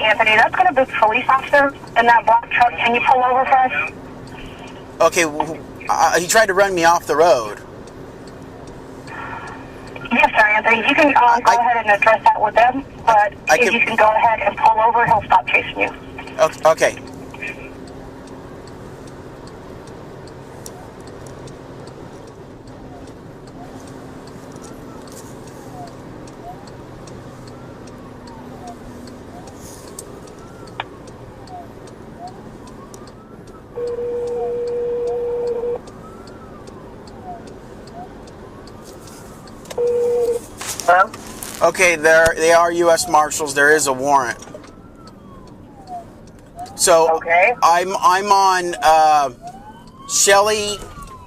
Anthony, that's going to be a police officer in that black truck. Can you pull over for us? Okay, he tried to run me off the road. Yes, sir, Anthony. You can go ahead and address that with them, but if you can go ahead and pull over, he'll stop chasing you. Okay. Hello? Okay, they are U.S. Marshals. There is a warrant. So okay. I'm on Shelley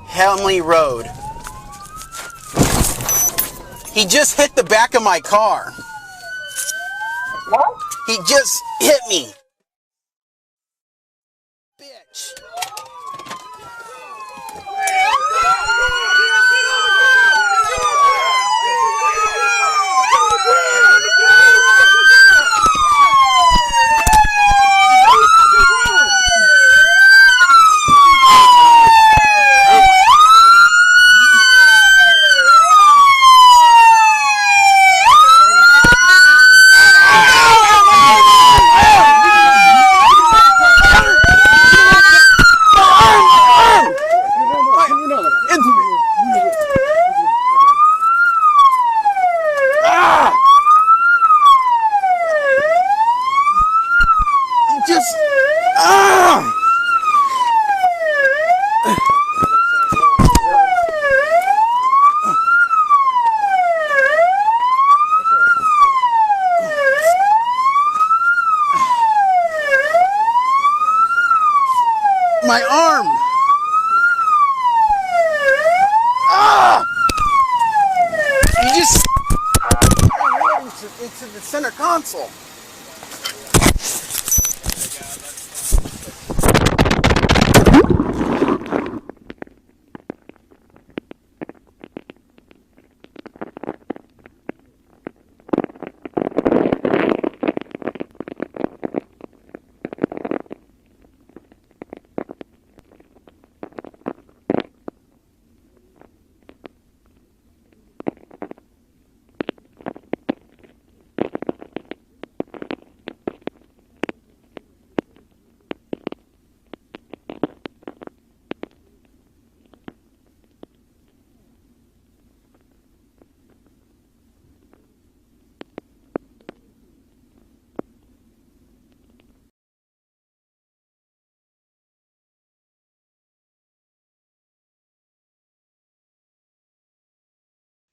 Helmley Road. He just hit the back of my car. What? He just hit me. Bitch. My arm! You just into the center console.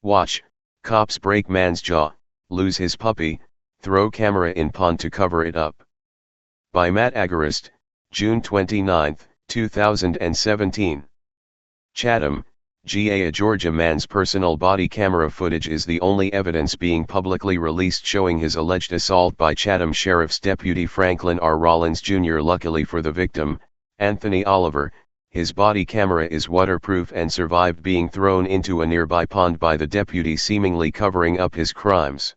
Watch, cops break man's jaw, lose his puppy, throw camera in pond to cover it up. By Matt Agarist, June 29, 2017. Chatham, GA. A Georgia man's personal body camera footage is the only evidence being publicly released showing his alleged assault by Chatham Sheriff's Deputy Franklin R. Rollins Jr. Luckily for the victim, Anthony Oliver, his body camera is waterproof and survived being thrown into a nearby pond by the deputy, seemingly covering up his crimes.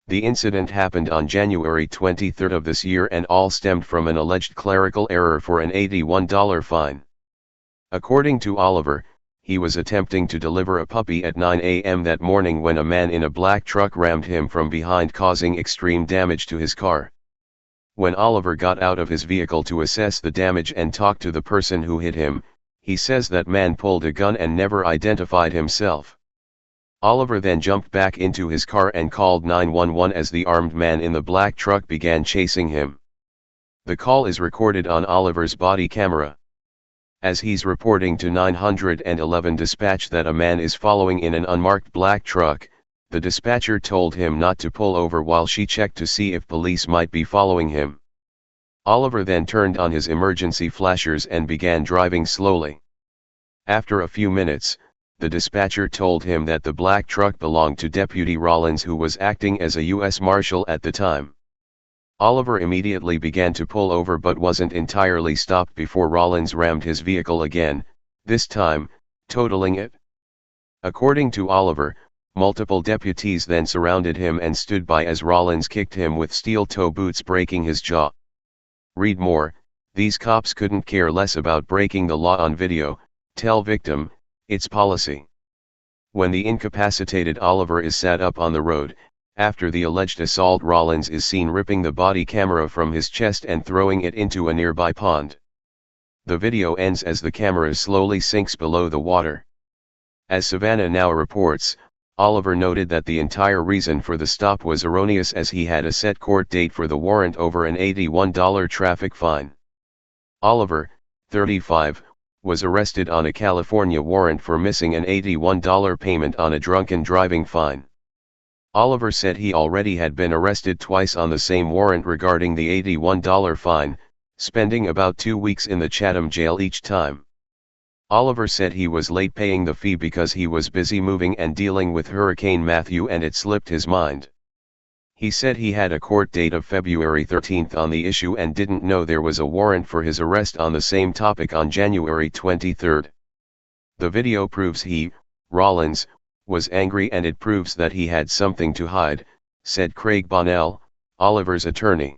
The incident happened on January 23 of this year and all stemmed from an alleged clerical error for an $81 fine. According to Oliver, he was attempting to deliver a puppy at 9 a.m. that morning when a man in a black truck rammed him from behind, causing extreme damage to his car. When Oliver got out of his vehicle to assess the damage and talk to the person who hit him, he says that man pulled a gun and never identified himself. Oliver then jumped back into his car and called 911 as the armed man in the black truck began chasing him. The call is recorded on Oliver's body camera. As he's reporting to 911 dispatch that a man is following in an unmarked black truck, the dispatcher told him not to pull over while she checked to see if police might be following him. Oliver then turned on his emergency flashers and began driving slowly. After a few minutes, the dispatcher told him that the black truck belonged to Deputy Rollins, who was acting as a U.S. Marshal at the time. Oliver immediately began to pull over but wasn't entirely stopped before Rollins rammed his vehicle again, this time, totaling it. According to Oliver, Multiple deputies then surrounded him and stood by as Rollins kicked him with steel toe boots, breaking his jaw. Read more. These cops couldn't care less about breaking the law on video. Tell victim, it's policy. When the incapacitated Oliver is sat up on the road, after the alleged assault, Rollins is seen ripping the body camera from his chest and throwing it into a nearby pond. The video ends as the camera slowly sinks below the water. As Savannah Now reports, Oliver noted that the entire reason for the stop was erroneous, as he had a set court date for the warrant over an $81 traffic fine. Oliver, 35, was arrested on a California warrant for missing an $81 payment on a drunken driving fine. Oliver said he already had been arrested twice on the same warrant regarding the $81 fine, spending about 2 weeks in the Chatham jail each time. Oliver said he was late paying the fee because he was busy moving and dealing with Hurricane Matthew and it slipped his mind. He said he had a court date of February 13th on the issue and didn't know there was a warrant for his arrest on the same topic on January 23rd. The video proves he, Rollins, was angry, and it proves that he had something to hide, said Craig Bonnell, Oliver's attorney.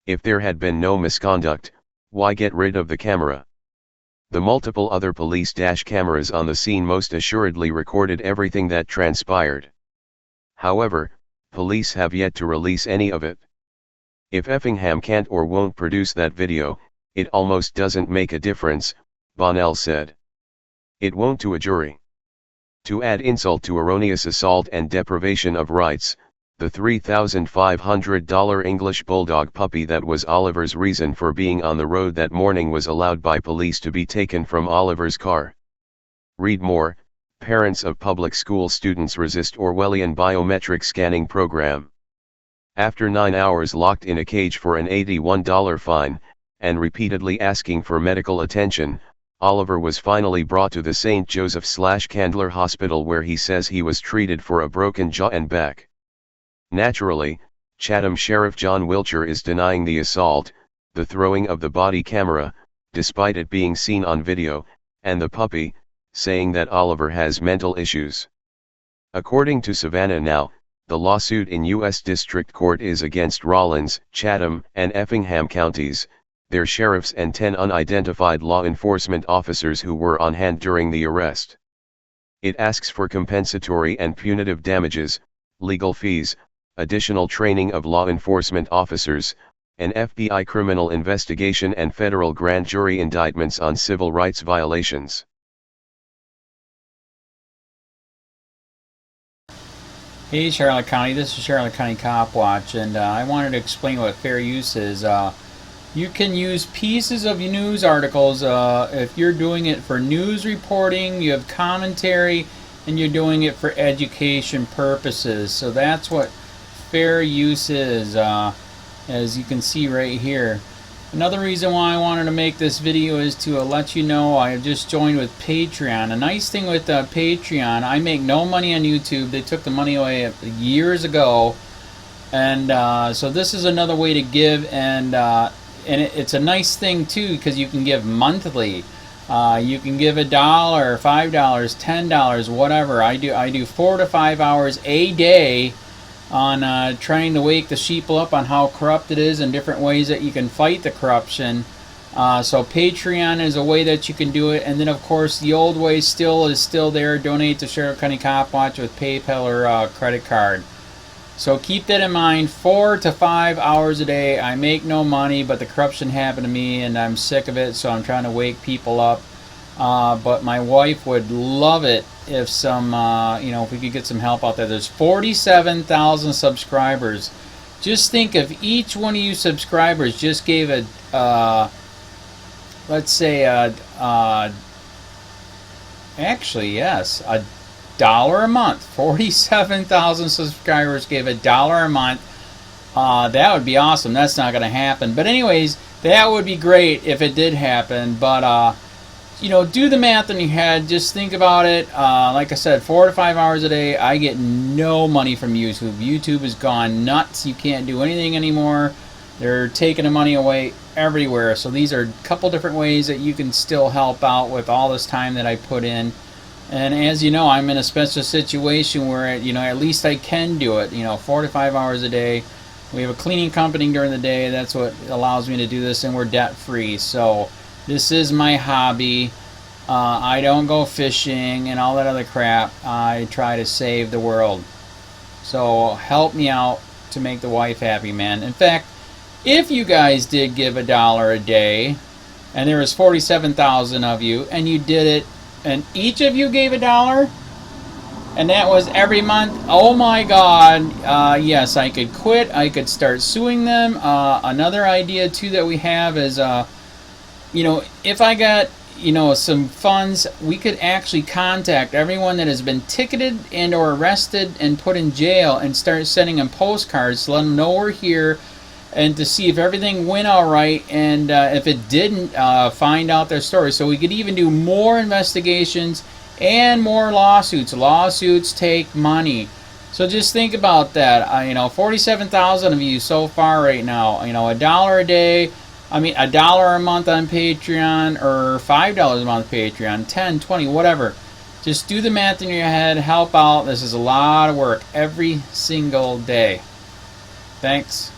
If there had been no misconduct, why get rid of the camera? The multiple other police dash cameras on the scene most assuredly recorded everything that transpired. However, police have yet to release any of it. If Effingham can't or won't produce that video, it almost doesn't make a difference, Bonnell said. It won't to a jury. To add insult to erroneous assault and deprivation of rights, the $3,500 English Bulldog puppy that was Oliver's reason for being on the road that morning was allowed by police to be taken from Oliver's car. Read more. Parents of public school students resist Orwellian biometric scanning program. After 9 hours locked in a cage for an $81 fine, and repeatedly asking for medical attention, Oliver was finally brought to the St. Joseph/Candler Hospital, where he says he was treated for a broken jaw and back. Naturally, Chatham Sheriff John Wiltshire is denying the assault, the throwing of the body camera, despite it being seen on video, and the puppy, saying that Oliver has mental issues. According to Savannah Now, the lawsuit in U.S. District Court is against Rollins, Chatham, and Effingham counties, their sheriffs, and 10 unidentified law enforcement officers who were on hand during the arrest. It asks for compensatory and punitive damages, legal fees, additional training of law enforcement officers, an FBI criminal investigation, and federal grand jury indictments on civil rights violations. Hey Charlotte County, this is Charlotte County Cop Watch, and I wanted to explain what fair use is. You can use pieces of news articles if you're doing it for news reporting, you have commentary, and you're doing it for education purposes. So that's what fair use is, as you can see right here. Another reason why I wanted to make this video is to let you know I have just joined with Patreon. A nice thing with Patreon, I make no money on YouTube. They took the money away years ago, and so this is another way to give, and it's a nice thing too, because you can give monthly. You can give $1, $5, $10, whatever. I do 4 to 5 hours a day on trying to wake the sheeple up on how corrupt it is and different ways that you can fight the corruption. So Patreon is a way that you can do it, and then of course the old way is still there. Donate to Charlotte County Cop Watch with PayPal or credit card. So keep that in mind. 4 to 5 hours a day. I make no money, but the corruption happened to me and I'm sick of it, so I'm trying to wake people up. But my wife would love it if if we could get some help out there. There's 47,000 subscribers. Just think if each one of you subscribers just gave let's say actually yes, $1 a month. 47,000 subscribers gave $1 a month. That would be awesome. That's not going to happen. But anyways, that would be great if it did happen. But do the math in your head. Just think about it. Like I said, 4 to 5 hours a day. I get no money from YouTube. YouTube has gone nuts. You can't do anything anymore. They're taking the money away everywhere. So these are a couple different ways that you can still help out with all this time that I put in. And as you know, I'm in a special situation where, you know, at least I can do it, you know, 4 to 5 hours a day. We have a cleaning company during the day. That's what allows me to do this, and we're debt free. So this is my hobby. I don't go fishing and all that other crap. I try to save the world. So help me out to make the wife happy, man. In fact, if you guys did give $1 a day, and there was 47,000 of you, and you did it, and each of you gave $1, and that was every month, oh my God, yes, I could quit. I could start suing them. Another idea too that we have is, you know, if I got, you know, some funds, we could actually contact everyone that has been ticketed and or arrested and put in jail and start sending them postcards to let them know we're here, and to see if everything went all right, and if it didn't, find out their story. So we could even do more investigations and more lawsuits. Lawsuits take money. So just think about that. You know, 47,000 of you so far right now. You know, $1 a day. I mean, $1 a month on Patreon, or $5 a month Patreon, 10, 20, whatever. Just do the math in your head. Help out. This is a lot of work every single day. Thanks.